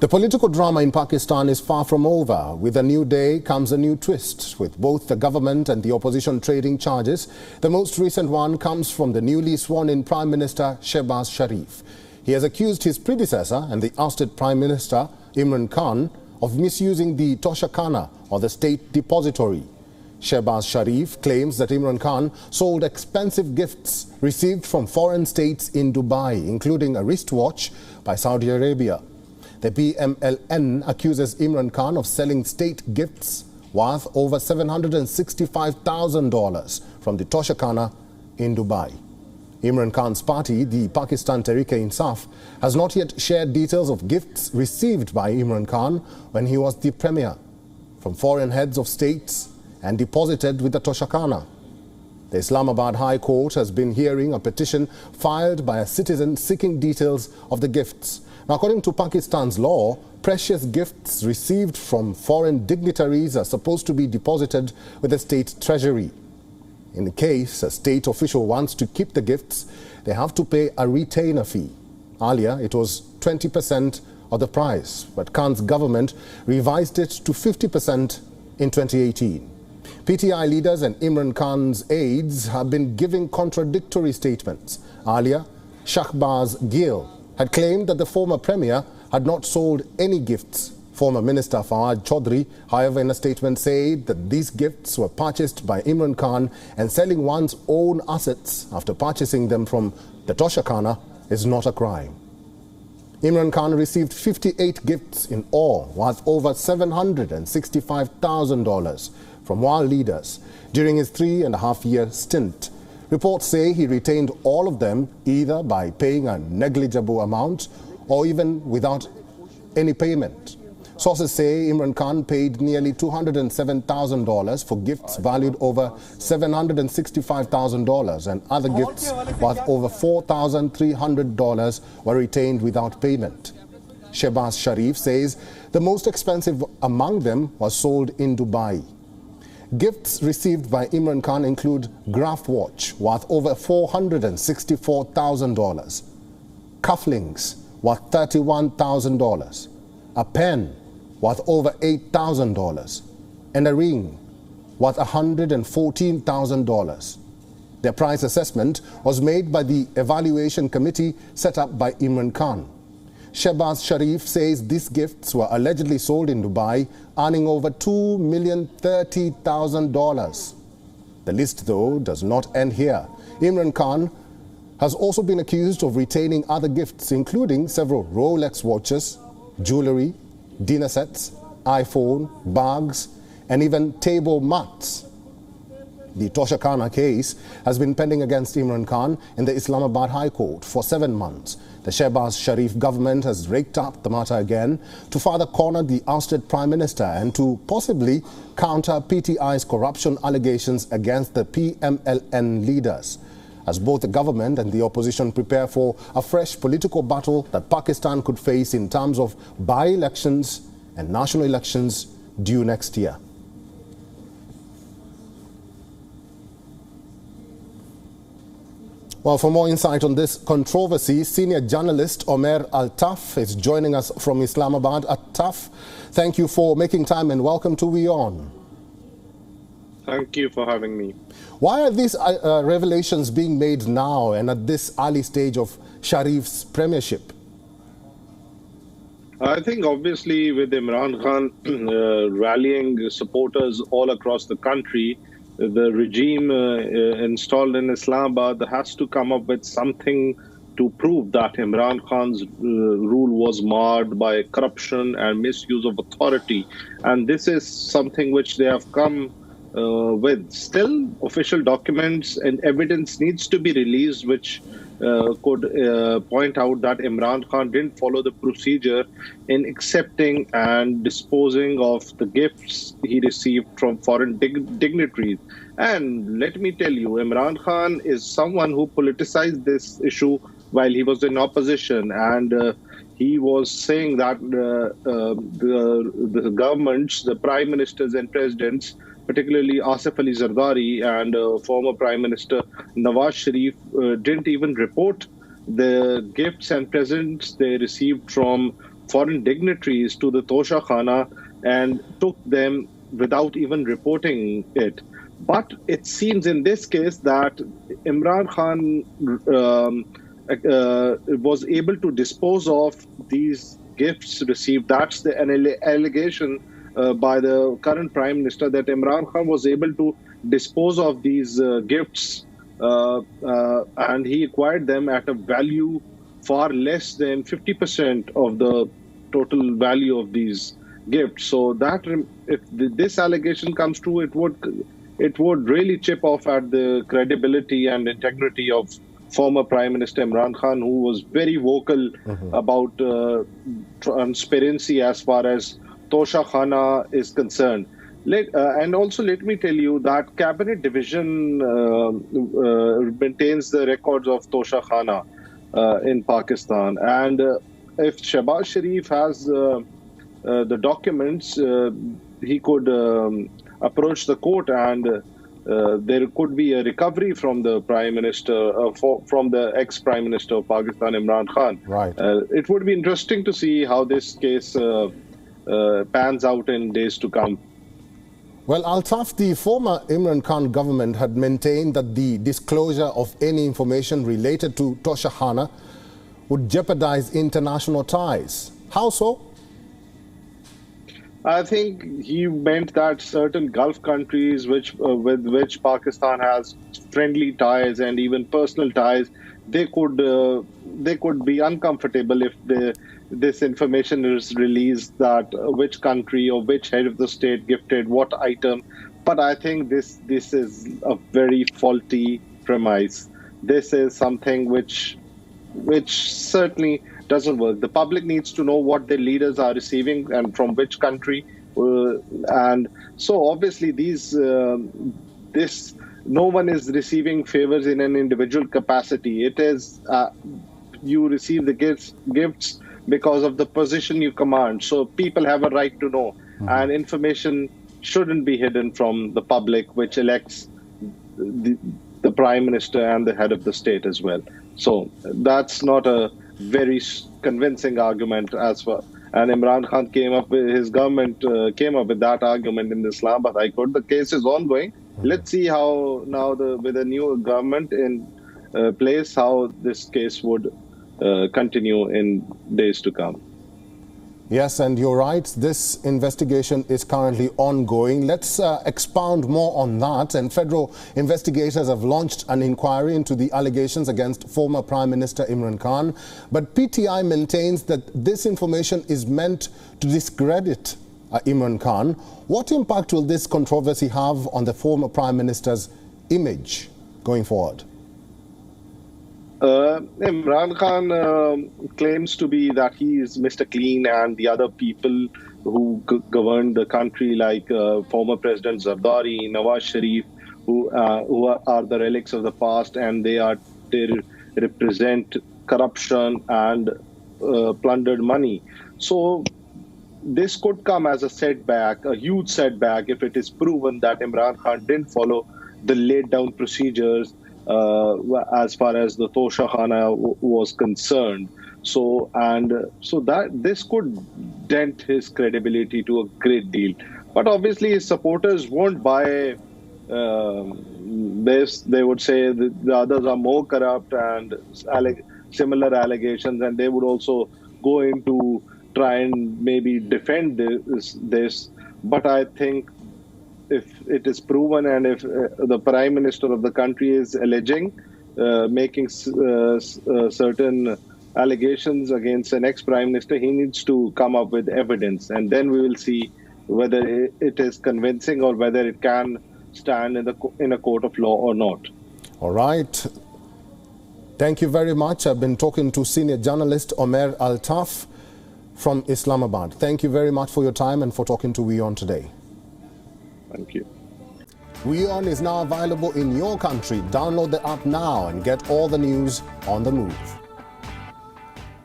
The political drama in Pakistan is far from over. With a new day comes a new twist, with both the government and the opposition trading charges. The most recent one comes from the newly sworn-in Prime Minister Shehbaz Sharif. He has accused his predecessor and the ousted Prime Minister Imran Khan of misusing the Toshakhana, or the state depository. Shehbaz Sharif claims that Imran Khan sold expensive gifts received from foreign states in Dubai, including a wristwatch by Saudi Arabia. The PMLN accuses Imran Khan of selling state gifts worth over $765,000 from the Toshakhana in Dubai. Imran Khan's party, the Pakistan Tehreek-e-Insaf, has not yet shared details of gifts received by Imran Khan when he was the premier from foreign heads of states and deposited with the Toshakhana. The Islamabad High Court has been hearing a petition filed by a citizen seeking details of the gifts. Now, according to Pakistan's law, precious gifts received from foreign dignitaries are supposed to be deposited with the state treasury. In the case a state official wants to keep the gifts, they have to pay a retainer fee. Earlier, it was 20% of the price, but Khan's government revised it to 50% in 2018. PTI leaders and Imran Khan's aides have been giving contradictory statements. Earlier, Shahbaz Gill had claimed that the former premier had not sold any gifts. Former Minister Fawad Chaudhry, however, in a statement said that these gifts were purchased by Imran Khan, and selling one's own assets after purchasing them from the Toshakhana is not a crime. Imran Khan received 58 gifts in all, worth over $765,000 from world leaders during his 3.5-year stint. Reports say he retained all of them either by paying a negligible amount or even without any payment. Sources say Imran Khan paid nearly $207,000 for gifts valued over $765,000, and other gifts worth over $4,300 were retained without payment. Shehbaz Sharif says the most expensive among them was sold in Dubai. Gifts received by Imran Khan include Graf watch worth over $464,000, cufflinks worth $31,000, a pen worth over $8,000, and a ring worth $114,000. Their price assessment was made by the evaluation committee set up by Imran Khan. Shehbaz Sharif says these gifts were allegedly sold in Dubai, earning over $2,030,000. The list, though, does not end here. Imran Khan has also been accused of retaining other gifts, including several Rolex watches, jewelry, dinner sets, iPhone, bags, and even table mats. The Toshakhana case has been pending against Imran Khan in the Islamabad High Court for 7 months. The Shehbaz Sharif government has raked up the matter again to further corner the ousted Prime Minister and to possibly counter PTI's corruption allegations against the PMLN leaders. As both the government and the opposition prepare for a fresh political battle that Pakistan could face in terms of by-elections and national elections due next year. Well, for more insight on this controversy, senior journalist Omer Altaf is joining us from Islamabad. Altaf, thank you for making time and welcome to WION. Thank you for having me. Why are these revelations being made now and at this early stage of Sharif's premiership? I think obviously with Imran Khan rallying supporters all across the country, the regime installed in Islamabad has to come up with something to prove that Imran Khan's rule was marred by corruption and misuse of authority. And this is something which they have come with. Still, official documents and evidence needs to be released which could point out that Imran Khan didn't follow the procedure in accepting and disposing of the gifts he received from foreign dignitaries. And let me tell you, Imran Khan is someone who politicized this issue while he was in opposition, and he was saying that the governments, the prime ministers and presidents, particularly Asif Ali Zardari and former Prime Minister Nawaz Sharif, didn't even report the gifts and presents they received from foreign dignitaries to the Toshakhana and took them without even reporting it. But it seems in this case that Imran Khan was able to dispose of these gifts received. That's an allegation by the current Prime Minister, that Imran Khan was able to dispose of these gifts and he acquired them at a value far less than 50% of the total value of these gifts. So that if this allegation comes true, it would really chip off at the credibility and integrity of former Prime Minister Imran Khan, who was very vocal about transparency as far as Toshakhana is concerned. And also, let me tell you that Cabinet Division maintains the records of Toshakhana in Pakistan. And if Shehbaz Sharif has the documents, he could approach the court and there could be a recovery from the Prime Minister, from the ex-Prime Minister of Pakistan, Imran Khan. Right. It would be interesting to see how this case pans out in days to come. Well, Altaf, the former Imran Khan government had maintained that the disclosure of any information related to Toshakhana would jeopardize international ties. How so? I think he meant that certain Gulf countries with which Pakistan has friendly ties and even personal ties, they could be uncomfortable if this information is released, that which country or which head of the state gifted what item. But I think this is a very faulty premise. This is something which certainly doesn't work. The public needs to know what their leaders are receiving and from which country. And so obviously no one is receiving favors in an individual capacity. It is you receive the gifts because of the position you command. So people have a right to know, and information shouldn't be hidden from the public, which elects the Prime Minister and the head of the state as well. So that's not a very convincing argument as far. And Imran Khan his government came up with that argument in the Islamabad High Court. The case is ongoing. Let's see how now with a new government in place, how this case would continue in days to come. Yes, and you're right. This investigation is currently ongoing. Let's expound more on that. And federal investigators have launched an inquiry into the allegations against former Prime Minister Imran Khan. But PTI maintains that this information is meant to discredit Imran Khan. What impact will this controversy have on the former Prime Minister's image going forward? Imran Khan claims to be that he is Mr. Clean, and the other people who governed the country, like former President Zardari, Nawaz Sharif, who are the relics of the past, and they represent corruption and plundered money. So this could come as a setback, a huge setback, if it is proven that Imran Khan didn't follow the laid down procedures as far as the Toshakhana was concerned. So that this could dent his credibility to a great deal. But obviously his supporters won't buy this. They would say that the others are more corrupt and similar allegations, and they would also go into try and maybe defend this. But I think if it is proven, and if the Prime Minister of the country is alleging, making certain allegations against an ex-Prime Minister, he needs to come up with evidence. And then we will see whether it is convincing or whether it can stand in a court of law or not. All right. Thank you very much. I've been talking to senior journalist Omer Altaf from Islamabad. Thank you very much for your time and for talking to WION today. Thank you. WION is now available in your country. Download the app now and get all the news on the move.